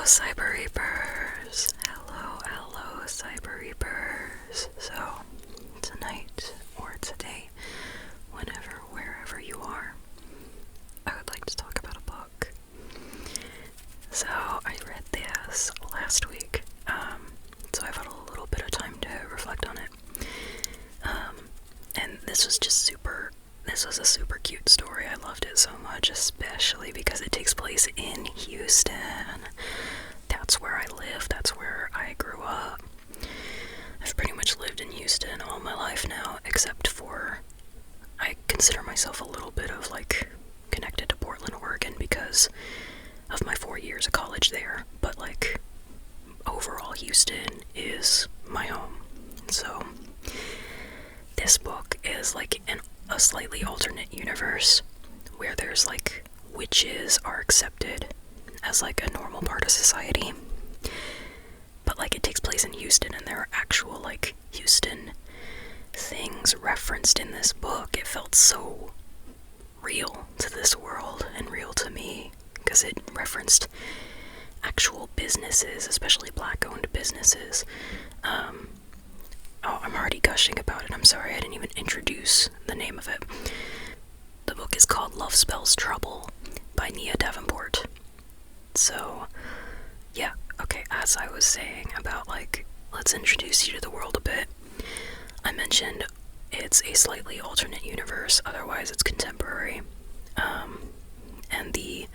Cyber Reapers. Hello, Cyber Reapers. So, tonight, or today, whenever, wherever you are, I would like to talk about a book. So, I read this last week, so I've had a little bit of time to reflect on it. And this was a super cute story. I loved it so much, especially because it takes place in Houston. That's where I live, that's where I grew up. I've pretty much lived in Houston all my life now, except for I consider myself a little bit of connected to Portland, Oregon because of my 4 years of college there, but overall Houston is my home. So this book is in a slightly alternate universe where there's witches are accepted as a normal part of society, but it takes place in Houston and there are actual Houston things referenced in this book. It felt so real to this world and real to me because it referenced actual businesses, especially black-owned businesses. I'm already gushing about it. I'm sorry, I didn't even introduce the name of it. The book is called Love Spells Trouble by Nia Davenport. So, yeah, okay, as I was saying about, let's introduce you to the world a bit. I mentioned it's a slightly alternate universe, otherwise it's contemporary. And the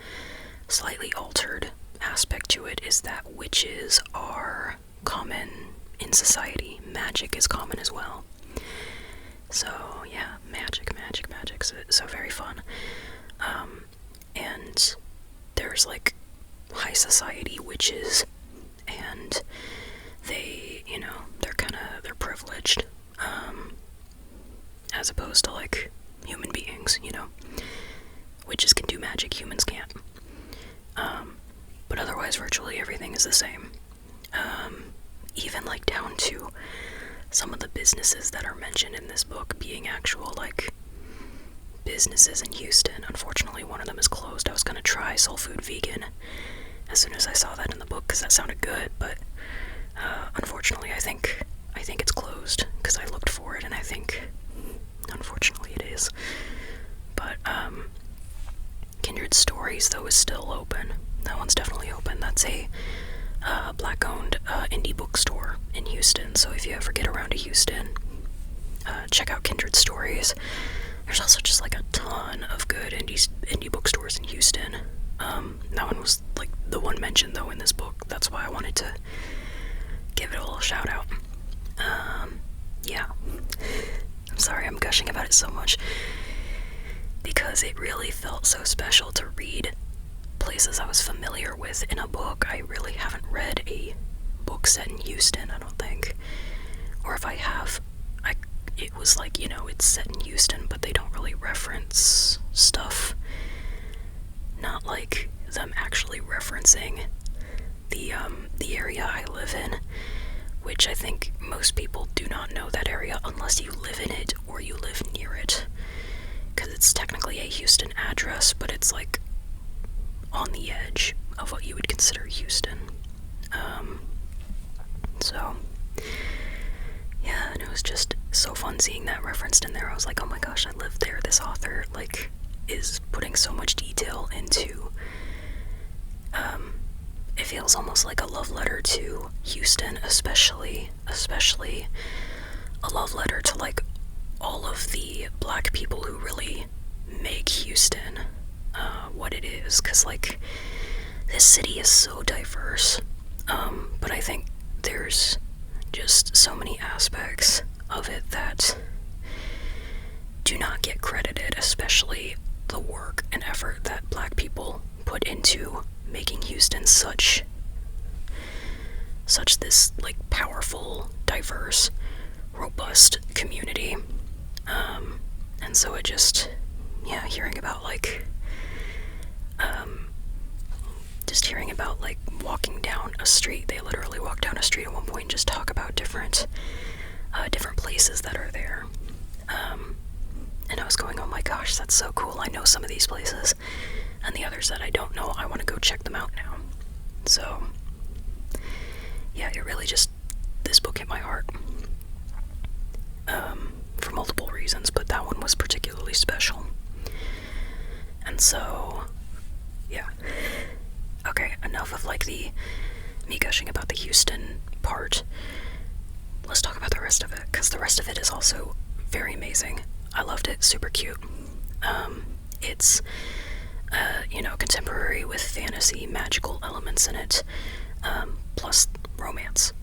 slightly altered aspect to it is that witches are common in society. Magic is common as well. So, yeah, magic. So very fun. And there's high society witches, and they, they're privileged, as opposed to human beings, Witches can do magic, humans can't. But otherwise virtually everything is the same. Even down to some of the businesses that are mentioned in this book being actual businesses in Houston. Unfortunately, one of them is closed. I was gonna try Soul Food Vegan as soon as I saw that in the book because that sounded good, but unfortunately I think it's closed because I looked for it and I think unfortunately it is. But Kindred Stories though is still open. That one's definitely open. That's a black-owned indie bookstore in Houston, so if you ever get around to Houston, check out Kindred Stories. There's also just a ton of good indie bookstores in Houston. That one was the one mentioned though in this book. That's why I wanted to give it a little shout out. Yeah. I'm sorry I'm gushing about it so much because it really felt so special to read places I was familiar with in a book. I really haven't read a book set in Houston, I don't think. Or if I have, it was it's set in Houston, but they don't really reference stuff. Not them actually referencing the area I live in, which I think most people do not know that area unless you live in it or you live near it. Because it's technically a Houston address, but it's on the edge of what you would consider Houston. So, yeah, and it was just so fun seeing that referenced in there. I was like, oh my gosh, I live there. This author, is putting so much detail into, it feels almost like a love letter to Houston, especially a love letter to, all of the black people who really make Houston what it is, because this city is so diverse, but I think there's just so many aspects of it that do not get credited, especially the work and effort that black people put into making Houston such this powerful, diverse, robust community. And so it just, hearing about walking down a street. They literally walk down a street at one point and just talk about different places that are there. And I was going, oh my gosh, that's so cool. I know some of these places, and the others that I don't know, I want to go check them out now. So yeah, it really just, this book hit my heart. For multiple reasons, but that one was particularly special. And so, yeah. Okay, enough of like me gushing about the Houston part. Let's talk about the rest of it, because the rest of it is also very amazing. I loved it, super cute. It's, contemporary with fantasy, magical elements in it, plus romance.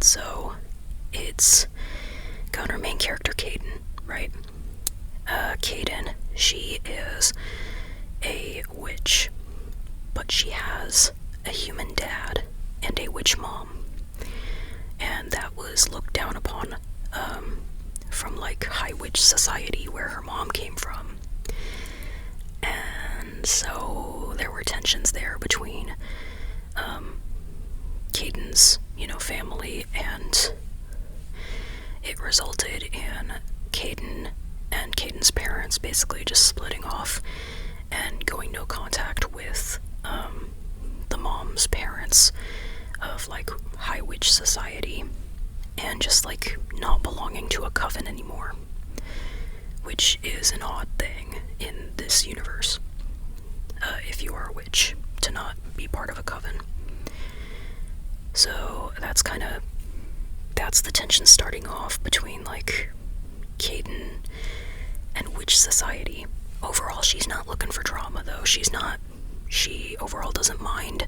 So, it's got our main character, Caden, right? Caden, she is a witch, but she has a human dad and a witch mom. And that was looked down upon, from like high witch society where her mom came from. And so there were tensions there between Caden's, family, and it resulted in Caden and Caden's parents basically just splitting off and going no contact with the mom's parents of like high witch society, and just like not belonging to a coven anymore, which is an odd thing in this universe, if you are a witch, to not be part of a coven. So that's the tension starting off between like Caden and witch society. Overall, she's not looking for drama though. She overall doesn't mind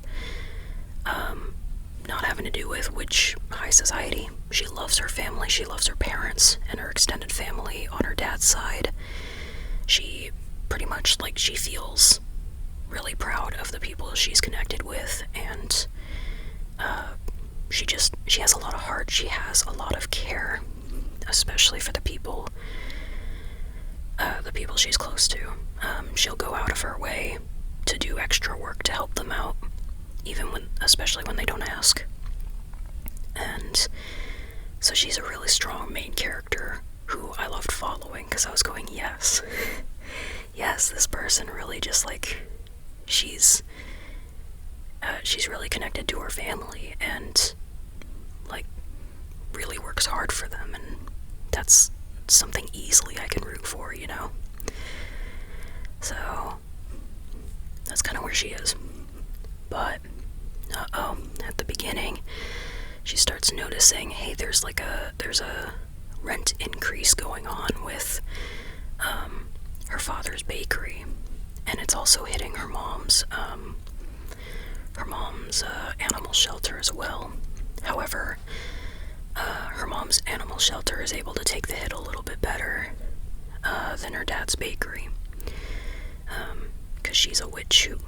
not having to do with witch high society. She loves her family, she loves her parents and her extended family on her dad's side. She pretty much, like, she feels really proud of the people she's connected with, and she has a lot of heart, she has a lot of care, especially for the people she's close to. She'll go out of her way to do extra work to help them out, especially when they don't ask. And so she's a really strong main character who I loved following, because I was going, yes, this person really just like, she's really connected to her family and like really works hard for them, and that's something easily I can root for, So that's kind of where she is. But at the beginning, she starts noticing, hey, there's a rent increase going on with her father's bakery, and it's also hitting her mom's animal shelter as well. However, her mom's animal shelter is able to take the hit a little bit better than her dad's bakery, because she's a witch who,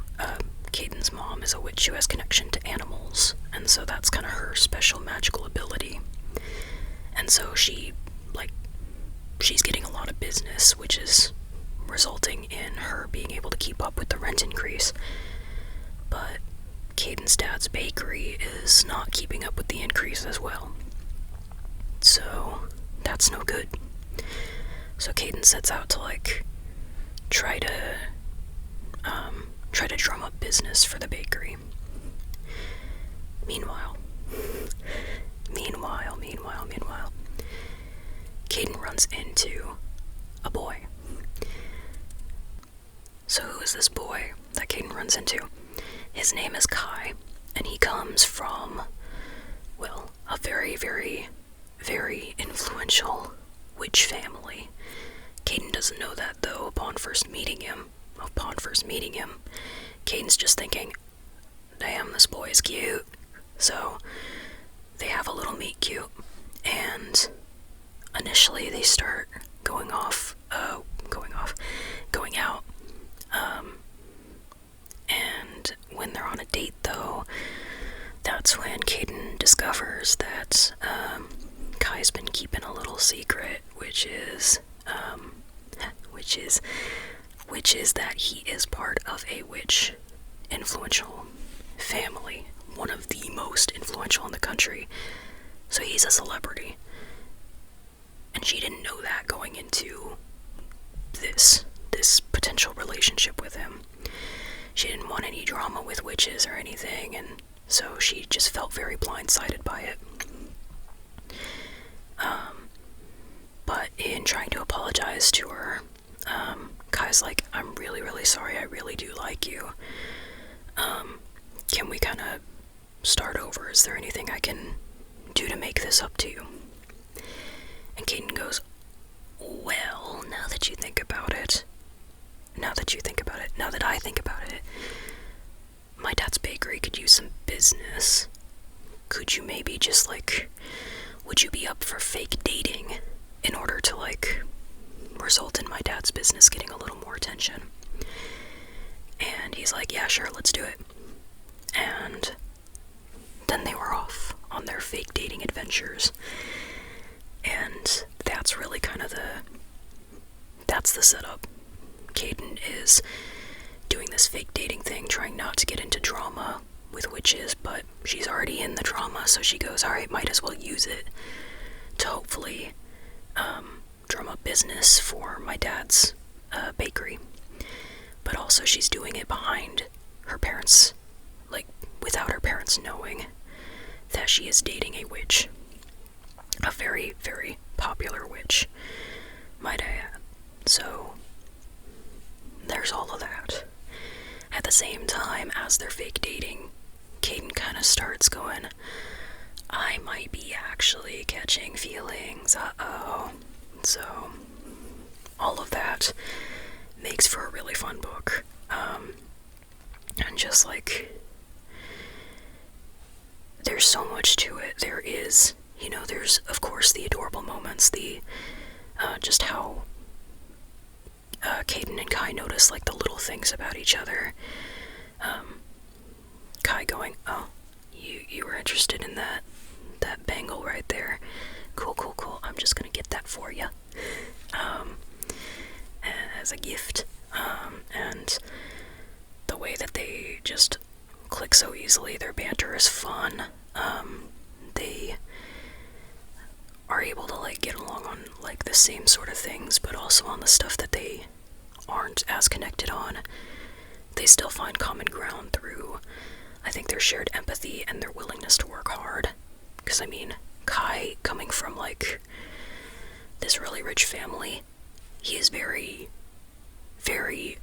Caden's mom is a witch who has connection to animals, and so that's kind of her special magical ability. And so she's getting a lot of business, which is resulting in her being able to keep up with the rent increase. But Caden's dad's bakery is not keeping up with the increase as well. So that's no good. So Caden sets out to try to drum up business for the bakery. Meanwhile, Caden runs into a boy. So who is this boy that Caden runs into? His name is Kai, and he comes from, well, a very, very, very influential witch family. Caden doesn't know that, though. Upon first meeting him, Caden's just thinking, damn, this boy is cute. So they have a little meet cute, and initially they start going out. And when they're on a date, though, that's when Caden discovers that Kai's been keeping a little secret, which is that he is part of a witch influential family, one of the most influential in the country. So he's a celebrity. And she didn't know that going into this potential relationship with him. She didn't want any drama with witches or anything, and so she just felt very blindsided by it. But in trying to apologize to her, Kai's like, I'm really, really sorry, I really do like you. Can we kind of start over? Is there anything I can do to make this up to you? And Caden goes, well, now that I think about it, my dad's bakery could use some business. Could you maybe just, like, would you be up for fake dating in order to, like, result in my dad's business getting a little more attention? And he's like, yeah, sure, let's do it. And then they were off on their fake dating adventures. And that's really kind of that's the setup. Caden is doing this fake dating thing, trying not to get into drama with witches, but she's already in the drama, so she goes, alright, might as well use it to hopefully drum up business for my dad's bakery. But also she's doing it behind her parents, like, without her parents knowing that she is dating a witch. A very, very popular witch, might I add. So, there's all of that. At the same time as they're fake dating, Caden kind of starts going, I might be actually catching feelings, uh-oh. So, all of that makes for a really fun book. And just, like, there's so much to it. There is, there's, of course, the adorable moments, just how Caden and Kai notice, like, the little things about each other. Kai going, oh, you were interested in that bangle right there. Cool, I'm just gonna get that for you. As a gift. And the way that they just click so easily, their banter is fun. They are able to, like, get along on, like, the same sort of things, but also on the stuff that they aren't as connected on. They still find common ground through, I think, their shared empathy and their willingness to work hard. Because, I mean, Kai, coming from, like, this really rich family, he is very, very,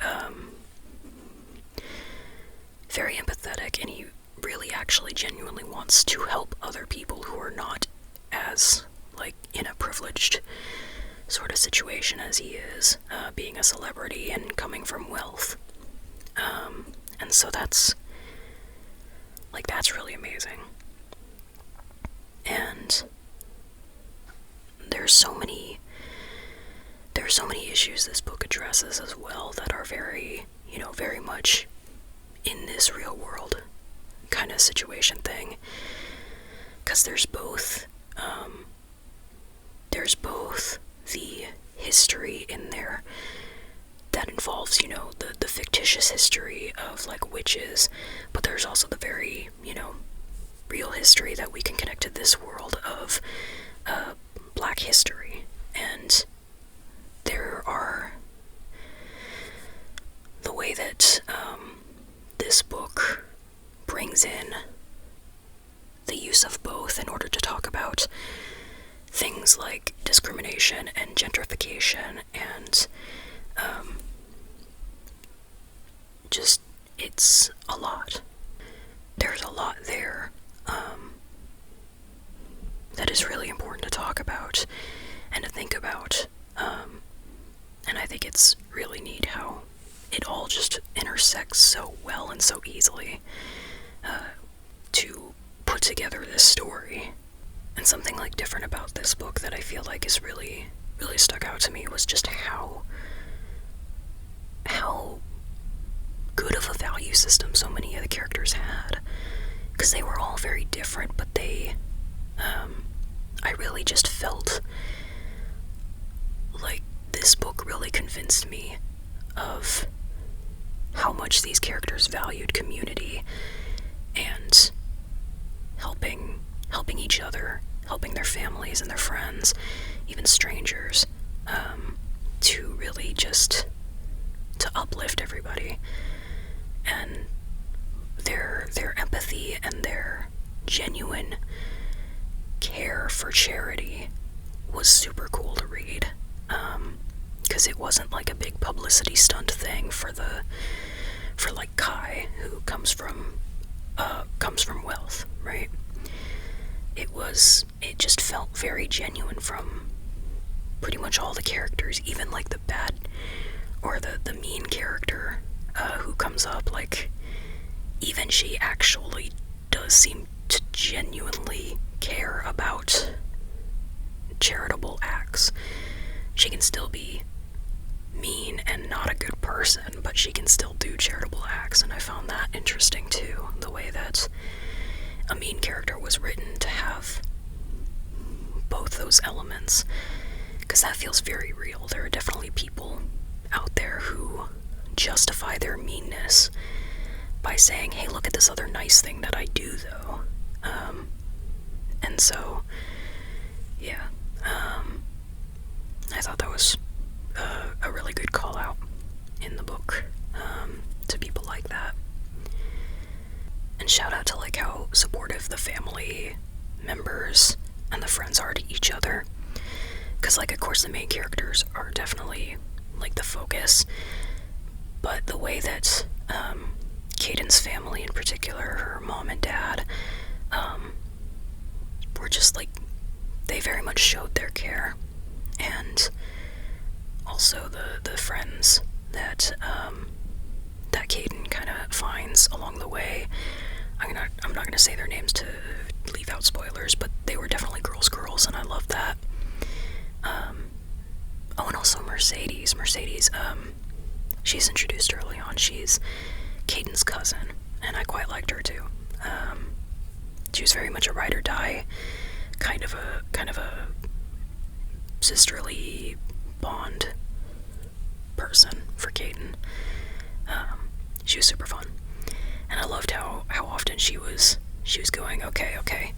very empathetic, and he really actually genuinely wants to help other people who are not as, like, in a privileged sort of situation as he is, being a celebrity and coming from wealth. And so that's really amazing. And there's so many issues this book addresses as well that are very, very much in this real world kind of situation thing. Because there's both the history in there that involves, the fictitious history of, like, witches, but there's also the very, real history that we can connect to this world of Black history. And there are the way that this book brings in the use of both in order to talk about things like discrimination and gentrification and just, it's a lot. There's a lot there that is really important to talk about and to think about. And I think it's really neat how it all just intersects so well and so easily to put together this story. And something, like, different about this book that I feel like is really, really stuck out to me was just how good of a value system so many of the characters had. Because they were all very different, but they, I really just felt like this book really convinced me of how much these characters valued community and helping each other, helping their families and their friends, even strangers, to really just to uplift everybody. And their empathy and their genuine care for charity was super cool to read, because it wasn't like a big publicity stunt thing for like Kai, who comes from wealth, right? It just felt very genuine from pretty much all the characters, even like the bad or the mean character who comes up. Like, even she actually does seem to genuinely care about charitable acts. She can still be mean and not a good person, but she can still do charitable acts, and I found that interesting too, the way that a mean character was written to have both those elements, because that feels very real. There are definitely people out there who justify their meanness by saying, hey, look at this other nice thing that I do, though. And so, yeah, I thought that was a really good call out in the book, to people like that. And shout out to like how supportive the family members and the friends are to each other, because like, of course, the main characters are definitely like the focus, but the way that Caden's family in particular, her mom and dad, were just like, they very much showed their care. And also the friends that that Caden kind of finds along the way. I'm not gonna say their names to leave out spoilers, but they were definitely girls, and I love that. Oh, and also Mercedes, she's introduced early on. She's Caden's cousin, and I quite liked her too. She was very much a ride or die, kind of a sisterly bond person for Caden. She was super fun, and I loved how often she was going, okay,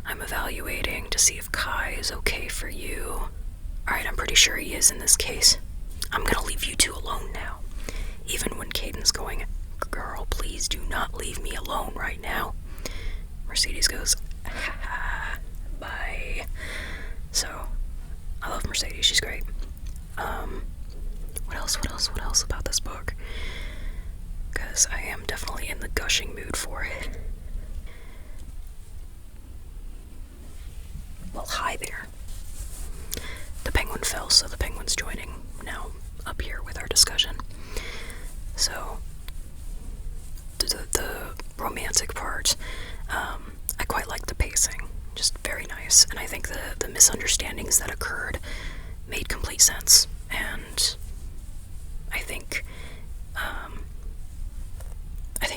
I'm evaluating to see if Kai is okay for you. Alright, I'm pretty sure he is in this case. I'm gonna leave you two alone now. Even when Caden's going, girl, please do not leave me alone right now, Mercedes goes, ha, bye. So, I love Mercedes, she's great. What else about this book? Because I am definitely in the gushing mood for it. Well, hi there. The penguin fell, so the penguin's joining now up here with our discussion. So, the romantic part, I quite like the pacing. Just very nice. And I think the misunderstandings that occurred made complete sense. And I think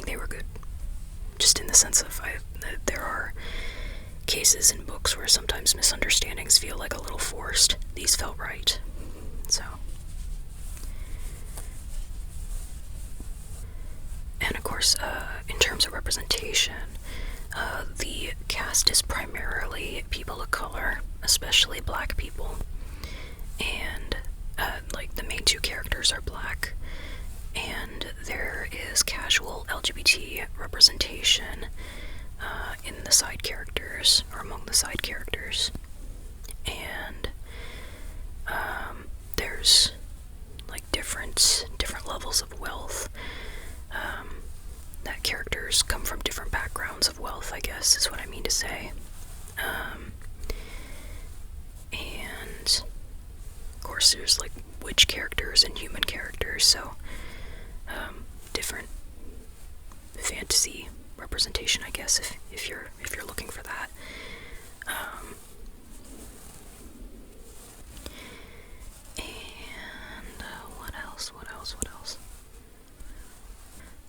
they were good. Just in the sense of, there are cases in books where sometimes misunderstandings feel like a little forced. These felt right. So. And of course, in terms of representation, the cast is primarily people of color, especially black people. And, like, the main two characters are black. And there is casual LGBT representation in the side characters, or among the side characters. And there's like different levels of wealth. That characters come from different backgrounds of wealth, I guess is what I mean to say. And of course there's like witch characters and human characters, so different fantasy representation, I guess, if you're looking for that. And what else?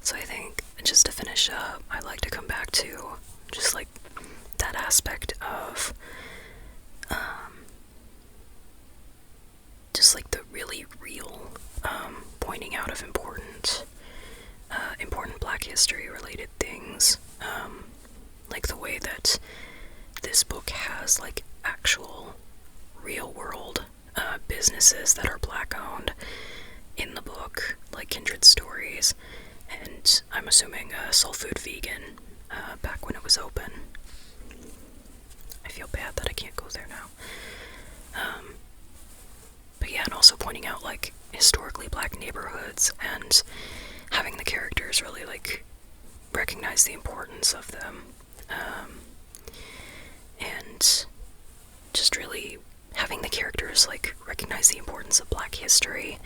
So I think, just to finish up, I'd like to come back to just like that aspect of just like the really real pointing out of important Black history related things, like the way that this book has like actual real world businesses that are Black owned in the book, like Kindred Stories, and I'm assuming Soul Food Vegan back when it was open. and having the characters really, like, recognize the importance of them, and just really having the characters, like, recognize the importance of Black history,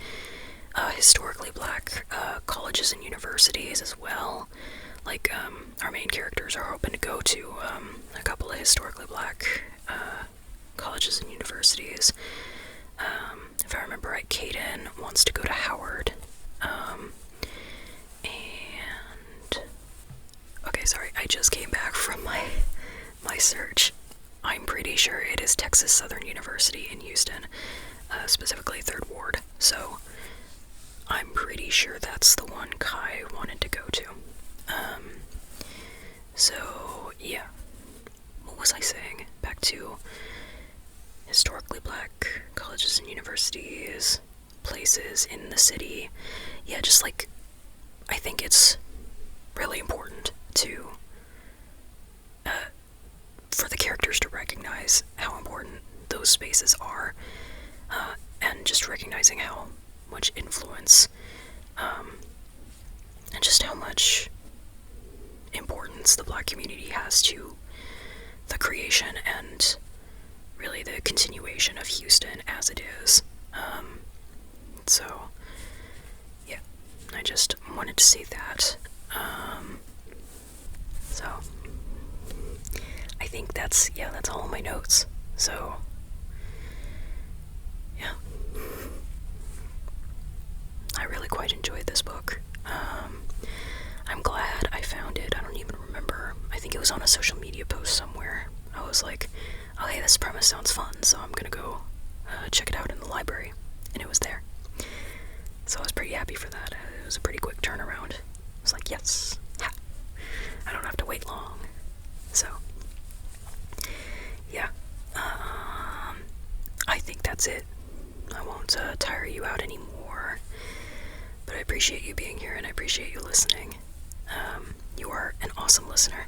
historically Black colleges and universities as well. Like, our main characters are hoping to go to a couple of historically Black colleges and universities. If I remember right, Kaden wants to go to Howard. And okay, sorry, I just came back from my search. I'm pretty sure it is Texas Southern University in Houston, specifically 3rd Ward. So I'm pretty sure that's the one Kai wanted to go to. So yeah, what was I saying? Back to historically Black colleges and universities, places in the city. Yeah, just like, I think it's really important to for the characters to recognize how important those spaces are, and just recognizing how much influence and just how much importance the Black community has to the creation and really the continuation of Houston as it is. So yeah, I just wanted to say that. So I think that's all my notes. So yeah, I really quite enjoyed this book. I'm glad I found it. I don't even remember. I think it was on a social media post somewhere. I was like, oh hey, this premise sounds fun, so I'm gonna go check it out in the library. And it was there. So I was pretty happy for that. It was a pretty quick turnaround. I was like, yes, ha. I don't have to wait long. So yeah, I think that's it. I won't tire you out anymore, but I appreciate you being here and I appreciate you listening. You are an awesome listener,